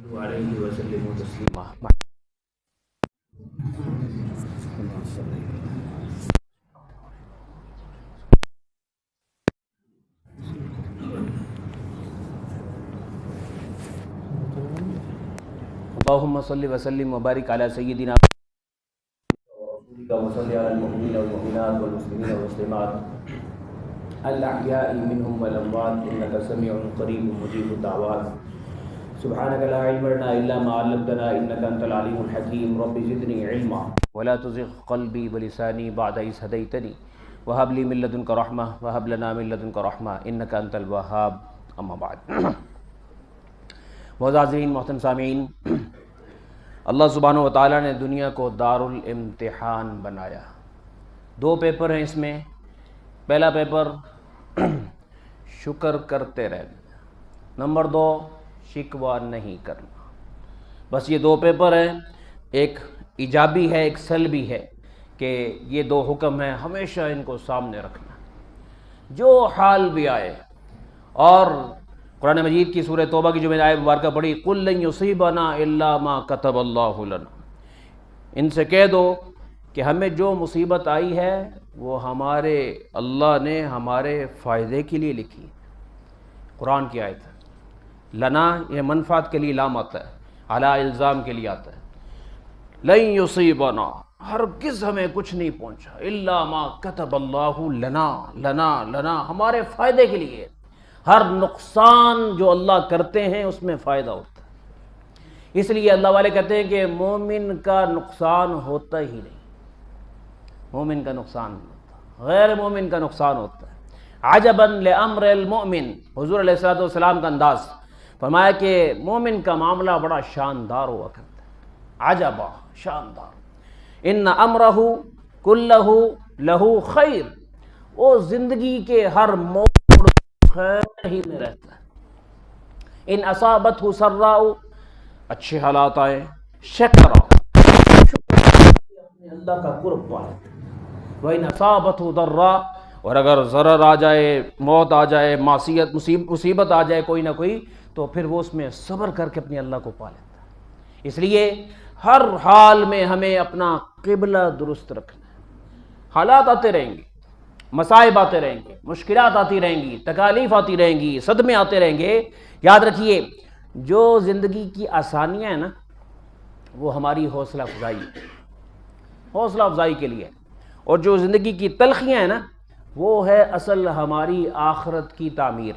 علیہ وسلم تسلیما۔ اللہم صلی وسلم وبارک علی سیدنا وصلی علی المؤمنین والمؤمنات والمسلمین والمسلمات الاحیاء منهم والاموات انک سمیع قریب مجیب الدعوات سبحانک لا علم لنا الا ما علمتنا انک انت العلیم الحکیم رب زدنی علما ولا تزغ قلبی ولسانی بعد اذ ہدیتنی وهب لی من لدنک رحمہ وهب لنا من لدنک رحمہ انک انت الوہاب اما بعد۔ معززین محترم سامعین، اللہ سبحانہ و تعالیٰ نے دنیا کو دار الامتحان بنایا۔ دو پیپر ہیں اس میں۔ پہلا پیپر شکر کرتے رہنا، نمبر 2 شکوہ نہیں کرنا۔ بس یہ دو پیپر ہیں، ایک ایجابی ہے ایک سلبی ہے، کہ یہ دو حکم ہیں ہمیشہ ان کو سامنے رکھنا جو حال بھی آئے۔ اور قرآن مجید کی سورہ توبہ کی جو میں نے آیت مبارکہ پڑھی، قُل لَن يُصِيبَنَا إِلَّا مَا كَتَبَ اللَّهُ لَنَا، ان سے کہہ دو کہ ہمیں جو مصیبت آئی ہے وہ ہمارے اللہ نے ہمارے فائدے کے لیے لکھی۔ قرآن کی آیت ہے۔ لنا یہ منفعت کے لیے لام آتا ہے، علی الزام کے لیے آتا ہے۔ لَن يُصِيبَنَا، ہرگز ہمیں کچھ نہیں پہنچا، إِلَّا مَا كَتَبَ اللَّهُ لَنَا ہمارے فائدے کے لیے۔ ہر نقصان جو اللہ کرتے ہیں اس میں فائدہ ہوتا ہے، اس لیے اللہ والے کہتے ہیں کہ مومن کا نقصان ہوتا ہی نہیں، مومن کا نقصان نہیں ہوتا، غیر مومن کا نقصان ہوتا ہے۔ عجبا لامر المؤمن، حضور علیہ السلام کا انداز، فرمایا کہ مومن کا معاملہ بڑا شاندار ہوا کرتا ہے، عجبا شاندار، ان امرہ کلہ لہو خیر، وہ زندگی کے ہر موڑ خیر ہی میں رہتا ہے۔ ان اصابتہ سراء، اچھے حالات آئے، شکر اپنے اللہ کا قرب پائے، وَإِنْ أَصَابَتْهُ ضَرَّاء، اور اگر ضرر آ جائے، موت آ جائے، معصیت مصیبت آ جائے کوئی نہ کوئی، تو پھر وہ اس میں صبر کر کے اپنے اللہ کو پا لیتا ہے۔ اس لیے ہر حال میں ہمیں اپنا قبلہ درست رکھنا ہے۔ حالات آتے رہیں گے، مصائب آتے رہیں گے، مشکلات آتی رہیں گی، تکالیف آتی رہیں گی، صدمے آتے رہیں گے۔ یاد رکھیے جو زندگی کی آسانیاں ہیں نا، وہ ہماری حوصلہ افزائی کے لیے، اور جو زندگی کی تلخیاں ہیں نا، وہ ہے اصل ہماری آخرت کی تعمیر۔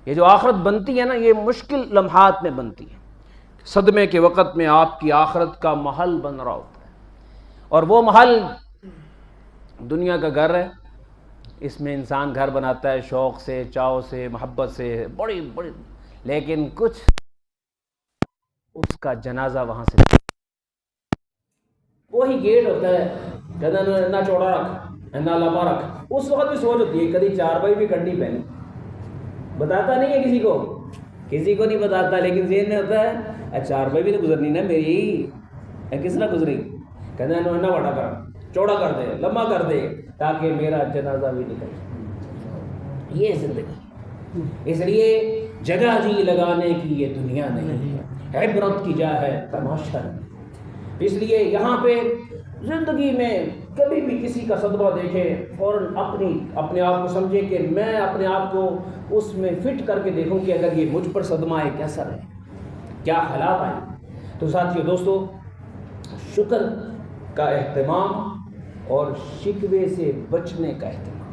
یہ جو آخرت بنتی ہے نا، یہ مشکل لمحات میں بنتی ہے، صدمے کے وقت میں آپ کی آخرت کا محل بن رہا ہوتا ہے، اور وہ محل دنیا کا گھر ہے۔ اس میں انسان گھر بناتا ہے شوق سے، چاو سے، محبت سے، بڑی لیکن کچھ اس کا جنازہ وہاں سے وہی گیٹ ہوتا ہے، کہنا نہ چوڑا رکھ نہ لمبا رکھ۔ اس وقت بھی سوچ ہوتی ہے کدی 4 بائی بھی کرنی پہنی، بتاتا نہیں ہے کسی کو نہیں بتاتا، لیکن ذہن میں ہوتا ہے 4 بائی بھی تو گزرنی نا میری، کس طرح گزری، کہنا نہ بڑا کر، چوڑا کر دے، لمبا کر دے، تاکہ میرا جنازہ بھی نکل۔ یہ زندگی، اس لیے جگہ جی لگانے کی یہ دنیا نہیں ہے، عبرت کی جا ہے تماشا نہیں۔ اس لیے یہاں پہ زندگی میں کبھی بھی کسی کا صدمہ دیکھیں، فوراً اپنے آپ کو سمجھے کہ میں اپنے آپ کو اس میں فٹ کر کے دیکھوں کہ اگر یہ مجھ پر صدمہ آئے کیسا رہے، کیا حالات آئیں۔ تو ساتھیو دوستو، شکر کا اہتمام اور شکوے سے بچنے کا اہتمام،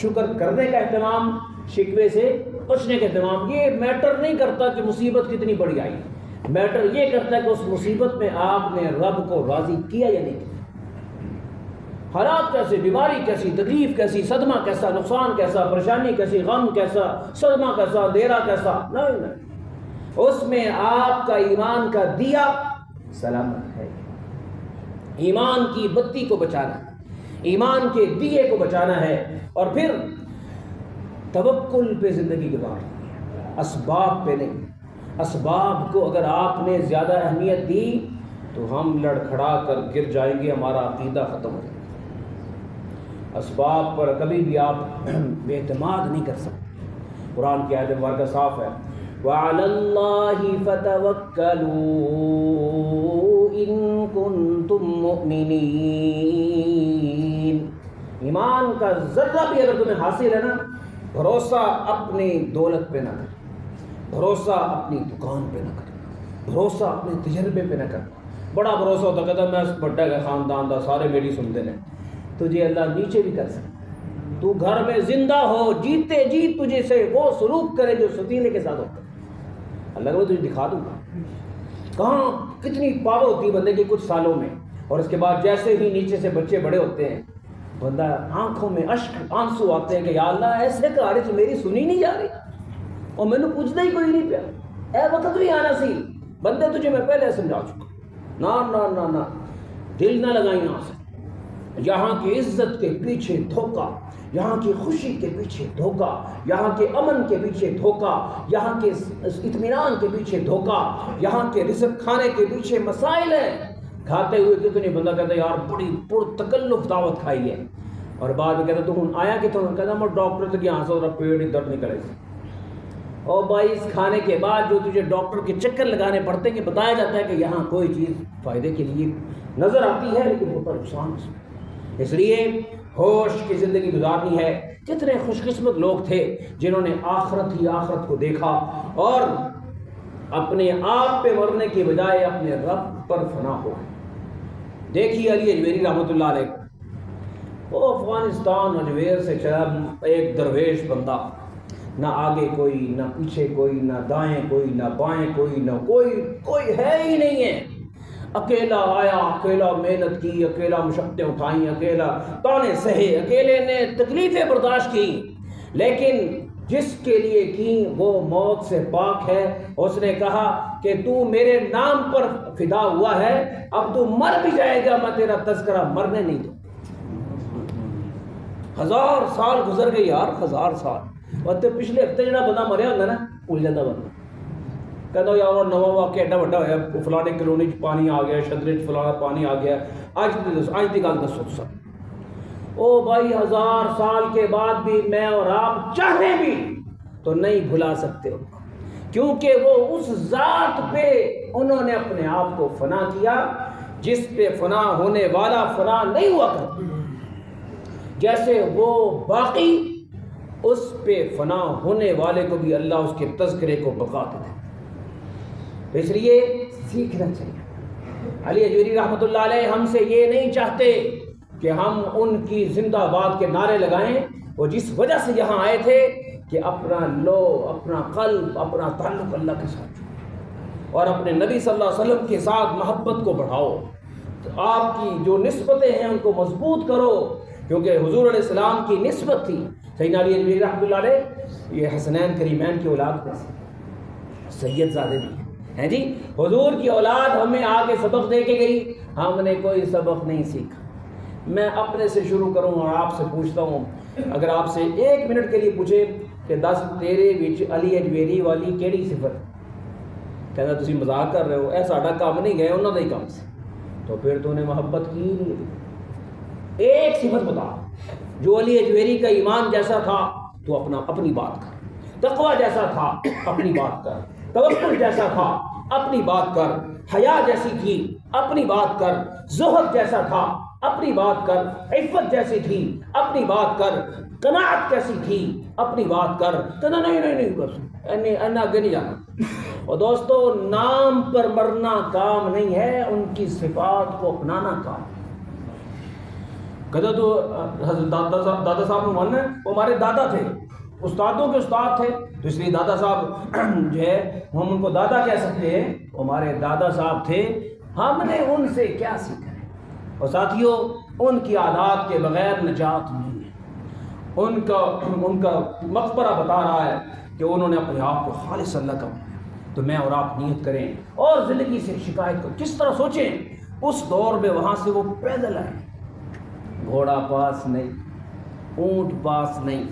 شکر کرنے کا اہتمام، شکوے سے بچنے کا اہتمام، یہ میٹر نہیں کرتا کہ مصیبت کتنی بڑی آئی، میٹر یہ کرتا ہے کہ اس مصیبت میں آپ نے رب کو راضی کیا یا نہیں کیا۔ حالات کیسے، بیماری کیسی، تکلیف کیسی، صدمہ کیسا، نقصان کیسا، پریشانی کیسی، غم کیسا، صدمہ کیسا، اندھیرا کیسا، نہیں، اس میں آپ کا ایمان کا دیا سلامت ہے۔ ایمان کی بتی کو بچانا ہے، ایمان کے دیے کو بچانا ہے، اور پھر توکل پہ زندگی گزارنی ہے، اسباب پہ نہیں۔ اسباب کو اگر آپ نے زیادہ اہمیت دی تو ہم لڑکھڑا کر گر جائیں گے، ہمارا عقیدہ ختم ہو جائے گا۔ اسباب پر کبھی بھی آپ بے اعتماد نہیں کر سکتے۔ قرآن کی آیت مبارکہ صاف ہے، وعلی اللہ فتوکلوا ان کنتم مؤمنین۔ ایمان کا ذرہ بھی اگر تمہیں حاصل ہے نا، بھروسہ اپنی دولت پہ نہ کرنا، بھروسہ اپنی دکان پہ نہ کرنا، بھروسہ اپنے تجربے پہ نہ کرنا۔ بڑا بھروسہ ہوتا کہتا میں بڑا کا خاندان دا سارے میری سنتے ہیں، تجھے اللہ نیچے بھی کر سکتا۔ تو گھر میں زندہ ہو، جیتے جی تجھے سے وہ سلوک کرے جو ستیلے کے ساتھ ہوتا ہے، اللہ کو تجھے دکھا دوں گا۔ کہاں کتنی پاور ہوتی ہے بندے کے کچھ سالوں میں، اور اس کے بعد جیسے ہی نیچے سے بچے بڑے ہوتے ہیں، بندہ آنکھوں میں اشک آنسو آتے ہیں کہ یا اللہ ایسے کہانی سے میری سنی نہیں جا رہی، اور میں نے پوچھنا ہی کوئی نہیں پیا، اے وقت بھی آنا سی بندے تجھے میں پہلے سمجھا چکا۔ نہ نہ نہ نہ، دل نہ لگائیں یہاں سے، یہاں کی عزت کے پیچھے دھوکہ، یہاں کی خوشی کے پیچھے دھوکہ، یہاں کے امن کے پیچھے دھوکہ، یہاں کے اطمینان کے پیچھے دھوکہ، یہاں کے رزق کھانے کے پیچھے مسائل ہیں۔ کھاتے ہوئے کتنی بندہ کہتا ہے یار بڑی پرتکلف دعوت کھائی ہے، اور بعد میں کہتا تو ہوں آیا کہ تو کہتا میں ڈاکٹر تک یہاں سے پیٹ ہی درد نکلے سے، اور بھائی اس کھانے کے بعد جو تجھے ڈاکٹر کے چکر لگانے پڑتے ہیں کہ بتایا جاتا ہے کہ یہاں کوئی چیز فائدے کے لیے نظر آتی ہے لیکن ہوتا نقصان۔ اس لیے ہوش کی زندگی گزارنی ہے۔ کتنے خوش قسمت لوگ تھے جنہوں نے آخرت ہی آخرت کو دیکھا اور اپنے آپ پہ مرنے کی بجائے اپنے رب پر فنا ہو گئے۔ دیکھیے علی اجمیری رحمۃ اللہ علیہ، وہ افغانستان اجمیر سے چلا ایک درویش بندہ، نہ آگے کوئی، نہ پیچھے کوئی، نہ دائیں کوئی، نہ بائیں کوئی، نہ کوئی ہے ہی نہیں ہے۔ اکیلا آیا، اکیلا محنت کی، اکیلا مشقتیں اٹھائیں، اکیلا تانے سہے، اکیلے نے تکلیفیں برداشت کی، لیکن جس کے لیے کی وہ موت سے پاک ہے۔ اس نے کہا کہ تو میرے نام پر فدا ہوا ہے، اب تو مر بھی جائے گا میں تیرا تذکرہ مرنے نہیں دوں۔ 1000 سال گزر گئے یار، 1000 سال، اور تے پچھلے ہفتے جڑا بندہ مریا ہوتا نا بھول جاتا بندہ، کہتا یار نواں واقعہ ایڈا وڈا ہوا، فلانے کلونی چ پانی آ گیا، شدرے چ فلانا پانی آ گیا، اج دی گل دسو سب۔ او بھائی 1000 سال کے بعد بھی میں اور آپ چاہیں بھی تو نہیں بھلا سکتے ہو، کیونکہ وہ اس ذات پہ انہوں نے اپنے آپ کو فنا کیا جس پہ فنا ہونے والا فنا نہیں ہوا کرتا، جیسے وہ باقی اس پہ فنا ہونے والے کو بھی اللہ اس کے تذکرے کو بقا دیتا ہے۔ اس لیے سیکھنا چاہیے۔ علی اجمیری رحمۃ اللہ علیہ ہم سے یہ نہیں چاہتے کہ ہم ان کی زندہ باد کے نعرے لگائیں، وہ جس وجہ سے یہاں آئے تھے کہ اپنا اپنا قلب، اپنا تعلق اللہ کے ساتھ جوڑو اور اپنے نبی صلی اللہ علیہ وسلم کے ساتھ محبت کو بڑھاؤ، تو آپ کی جو نسبتیں ہیں ان کو مضبوط کرو، کیونکہ حضور علیہ السلام کی نسبت تھی۔ سیدنا علی اجمیری رحمۃ اللہ علیہ یہ حسنین کریمین کی اولاد میں سے سید زادے بھی ہیں جی، حضور کی اولاد ہمیں آگے سبق دے کے گئی، ہم نے کوئی سبق نہیں سیکھا۔ میں اپنے سے شروع کروں اور آپ سے پوچھتا ہوں، اگر آپ سے 1 منٹ کے لیے پوچھے کہ 10 تیرے وچ علی اجمیری والی کیڑی صفت، کہنا تسی مذاق کر رہے ہو، اے ساڈا کام نہیں گئے انہاں دا ہی کام سے، تو پھر تو نے محبت کی نہیں۔ ایک صفت بتا جو علی اجمیری کا ایمان جیسا تھا تو اپنی بات کر، تقوی جیسا تھا اپنی بات کر، توکل جیسا تھا اپنی بات کر، حیا جیسی تھی اپنی بات کر، زہد جیسا تھا اپنی بات کر، عفت جیسی تھی اپنی بات کر، قناعت کیسی تھی اپنی بات کر، کہنا نہیں آگے نہیں جانا۔ اور دوستو نام پر مرنا کام نہیں ہے، ان کی صفات کو اپنانا کام۔ کہتا تو دادا صاحب نے ماننا ہے، وہ ہمارے دادا تھے، استادوں کے استاد تھے، تو اس لیے دادا صاحب جو ہے ہم ان کو دادا کہہ سکتے ہیں، ہمارے دادا صاحب تھے، ہم نے ان سے کیا سیکھا ہے۔ اور ساتھیوں ان کی عادات کے بغیر نجات نہیں ہے۔ ان کا مقبرہ بتا رہا ہے کہ انہوں نے اپنے آپ کو خالص اللہ کا بنایا، تو میں اور آپ نیت کریں اور زندگی سے شکایت کریں۔ کس طرح سوچیں اس دور میں وہاں سے وہ پیدل آئے، گھوڑا پاس نہیں، اونٹ پاس نہیں،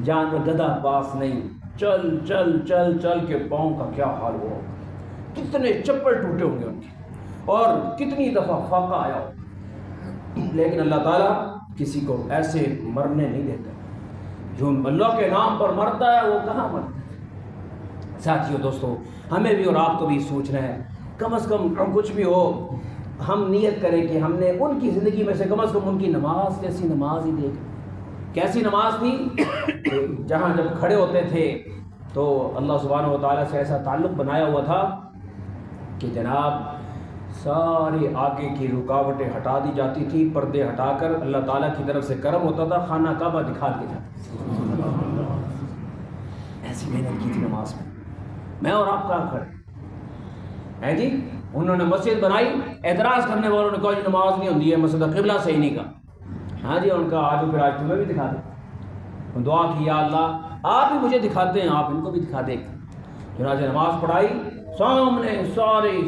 جانور گدھا پاس نہیں، چل چل چل چل کے پاؤں کا کیا حال ہوا، کتنے چپل ٹوٹے ہوں گے ان کے، اور کتنی دفعہ فاقہ آیا ہو، لیکن اللہ تعالیٰ کسی کو ایسے مرنے نہیں دیتا۔ جو اللہ کے نام پر مرتا ہے وہ کہاں مرتا ہے؟ ساتھیوں دوستوں ہمیں بھی اور آپ کو بھی سوچنا ہے، کم از کم کچھ بھی ہو ہم نیت کریں کہ ہم نے ان کی زندگی میں سے کم از کم ان کی نماز جیسی نماز ہی دیکھ۔ کیسی نماز تھی کہ جہاں جب کھڑے ہوتے تھے تو اللہ سبحانہ و تعالیٰ سے ایسا تعلق بنایا ہوا تھا کہ جناب ساری آگے کی رکاوٹیں ہٹا دی جاتی تھی، پردے ہٹا کر اللہ تعالیٰ کی طرف سے کرم ہوتا تھا، خانہ کعبہ دکھا دیا جاتا۔ ایسی محنت کی تھی نماز میں اور آپ کہاں کھڑے ہیں جی؟ انہوں نے مسجد بنائی، اعتراض کرنے والوں نے کہا جی نماز نہیں ہوتی ہے، مسجد قبلہ صحیح نہیں کہا۔ ہاں جی، ان کا آج پھر آج تمہیں بھی دکھا دیں۔ دعا کی یا اللہ آپ بھی مجھے دکھاتے ہیں، آپ ان کو بھی دکھا دیں۔ چنانچہ نماز پڑھائی، سامنے ساری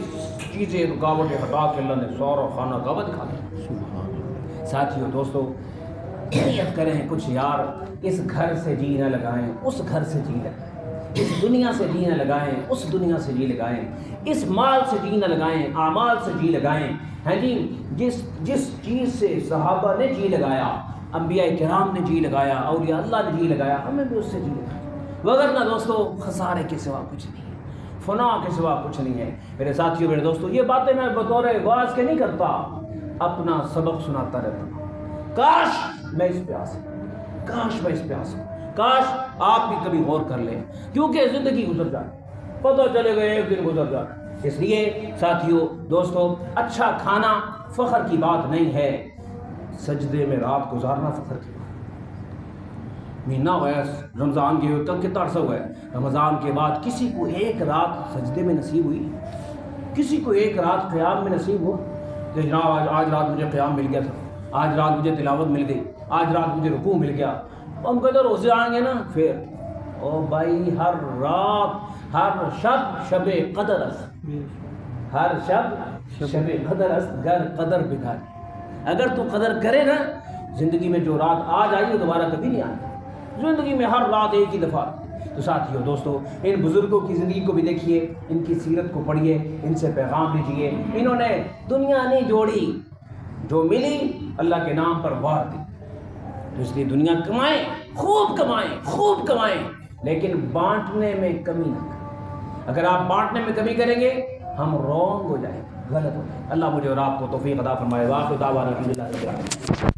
چیزیں رکاوٹیں ہٹا کے اللہ نے سارا خانہ کعبہ دکھا دیا۔ ساتھیوں دوستوں نیت کریں کچھ یار، اس گھر سے جی نہ لگائیں اس گھر سے جی لگائیں، اس دنیا سے جی نہ لگائیں اس دنیا سے جی لگائیں، اس مال سے جی نہ لگائیں اعمال سے جی لگائیں۔ ہیں جی، جس چیز سے صحابہ نے جی لگایا، انبیاء کرام نے جی لگایا، اولیاء اللہ نے جی لگایا، ہمیں بھی اس سے جی لگائیں، وگرنہ دوستو خسارے کے سوا کچھ نہیں ہے، فنا کے سوا کچھ نہیں ہے۔ میرے ساتھیوں میرے دوستو، یہ باتیں میں بطور واعظ کے نہیں کرتا، اپنا سبق سناتا رہتا ہوں۔ کاش میں اس پہ آ سکوں، کاش میں اس پہ آ سکوں، کاش آپ بھی کبھی غور کر لیں، کیونکہ زندگی گزر جائے، پتہ چلے گا ایک دن گزر جائے۔ اس لیے ساتھیوں دوستوں، اچھا کھانا فخر کی بات نہیں ہے، سجدے میں رات گزارنا فخر کی بات۔ مہینہ ہوا ہے رمضان کے تک کتنا عرصہ ہوا ہے، رمضان کے بعد کسی کو ایک رات سجدے میں نصیب ہوئی؟ کسی کو ایک رات قیام میں نصیب ہو کہ جناب آج رات مجھے قیام مل گیا تھا، آج رات مجھے تلاوت مل گئی، آج رات مجھے رکوع مل گیا؟ ہم کہتے روزے آئیں گے نا پھر، او بھائی ہر رات ہر شب شب قدر است، ہر شب شب قدر است، گر قدر بگاری۔ اگر تو قدر کرے نا، زندگی میں جو رات آج آئی وہ دوبارہ کبھی نہیں آئی، زندگی میں ہر رات ایک ہی دفعہ۔ تو ساتھیوں دوستو، ان بزرگوں کی زندگی کو بھی دیکھیے، ان کی سیرت کو پڑھیے، ان سے پیغام لیجیے۔ انہوں نے دنیا نہیں جوڑی، جو ملی اللہ کے نام پر وار دی۔ تو اس لیے دنیا کمائیں، خوب کمائیں، خوب کمائیں، لیکن بانٹنے میں کمی نہ کریں۔ اگر آپ بانٹنے میں کمی کریں گے ہم رونگ ہو جائیں گے، غلط ہو جائیں گے۔ اللہ مجھے اور آپ کو توفیق عطا فرمائے۔ واخر دعوانا الحمدللہ رب العالمین۔